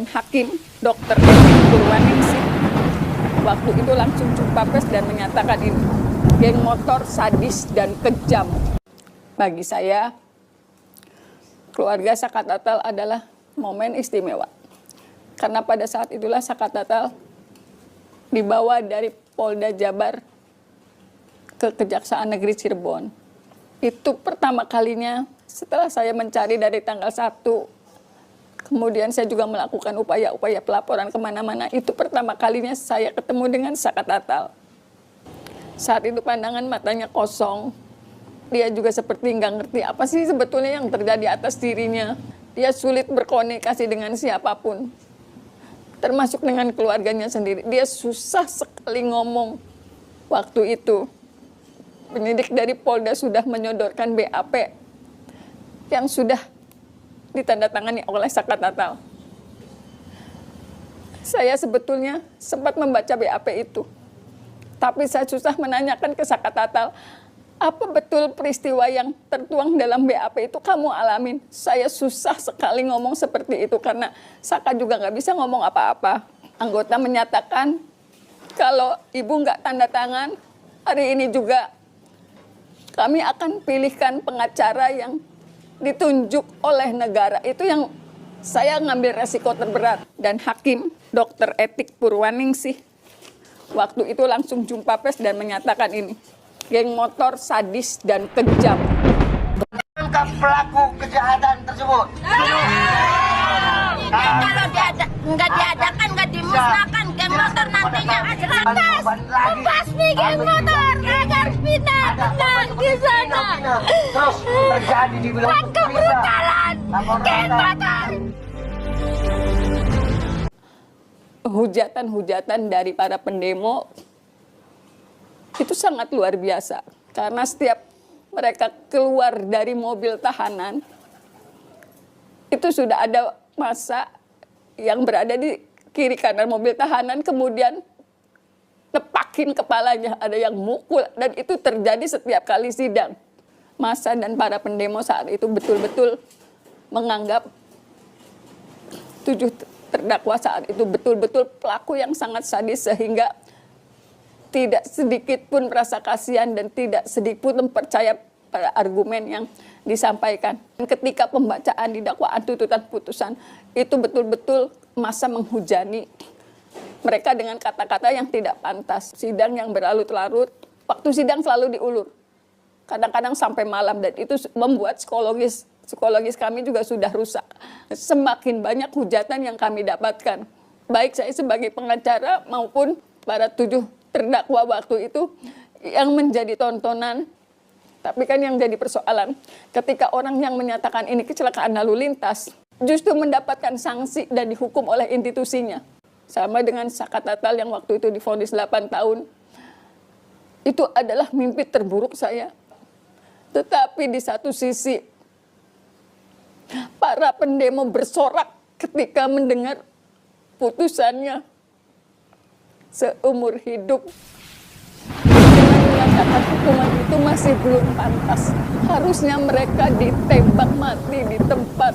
Hakim Dr. Etik Purwaningsih waktu itu langsung jumpa pers dan menyatakan ini geng motor sadis dan kejam. Bagi saya, keluarga Saka Tatal adalah momen istimewa. Karena pada saat itulah Saka Tatal dibawa dari Polda Jabar ke Kejaksaan Negeri Cirebon. Itu pertama kalinya setelah saya mencari dari tanggal 1. Kemudian saya juga melakukan upaya-upaya pelaporan kemana-mana. Itu pertama kalinya saya ketemu dengan Saka Tatal. Saat itu pandangan matanya kosong. Dia juga seperti nggak ngerti apa sih sebetulnya yang terjadi atas dirinya. Dia sulit berkomunikasi dengan siapapun. Termasuk dengan keluarganya sendiri. Dia susah sekali ngomong. Waktu itu, penyidik dari Polda sudah menyodorkan BAP yang sudah ditandatangani oleh Saka Tatal. Saya sebetulnya sempat membaca BAP itu. Tapi saya susah menanyakan ke Saka Tatal, apa betul peristiwa yang tertuang dalam BAP itu kamu alamin? Saya susah sekali ngomong seperti itu karena Saka juga nggak bisa ngomong apa-apa. Anggota menyatakan, kalau ibu nggak tanda tangan, hari ini juga kami akan pilihkan pengacara yang ditunjuk oleh negara. Itu yang saya ngambil resiko terberat. Dan Hakim Dr. Etik Purwaningsih waktu itu langsung jumpa pers dan menyatakan ini geng motor sadis dan kejam. Menangkap pelaku kejahatan tersebut. Kalau nggak diadakan, nggak dimusnahkan geng motor nantinya lantas membasmi geng motor agar pindah tenang di sana. Terus terjadi di wilayah Kebrutalan geng motor. Hujatan-hujatan dari para pendemo itu sangat luar biasa. Karena setiap mereka keluar dari mobil tahanan, itu sudah ada massa yang berada di kiri kanan mobil tahanan, kemudian tepakin kepalanya, ada yang mukul, dan itu terjadi setiap kali sidang. Massa dan para pendemo saat itu betul-betul menganggap 7 terdakwa saat itu betul-betul pelaku yang sangat sadis, sehingga tidak sedikit pun rasa kasihan dan tidak sedikit pun percaya pada argumen yang disampaikan. Ketika pembacaan di dakwaan tuntutan putusan, itu betul-betul massa menghujani mereka dengan kata-kata yang tidak pantas. Sidang yang berlarut-larut, waktu sidang selalu diulur. Kadang-kadang sampai malam, dan itu membuat psikologis kami juga sudah rusak. Semakin banyak hujatan yang kami dapatkan. Baik saya sebagai pengacara maupun para 7 terdakwa waktu itu yang menjadi tontonan. Tapi kan yang jadi persoalan, ketika orang yang menyatakan ini kecelakaan lalu lintas, justru mendapatkan sanksi dan dihukum oleh institusinya. Sama dengan Saka Tatal yang waktu itu divonis 8 tahun. Itu adalah mimpi terburuk saya. Tetapi di satu sisi, para pendemo bersorak ketika mendengar putusannya seumur hidup. Menyatakan hukuman itu masih belum pantas. Harusnya mereka ditembak mati di tempat.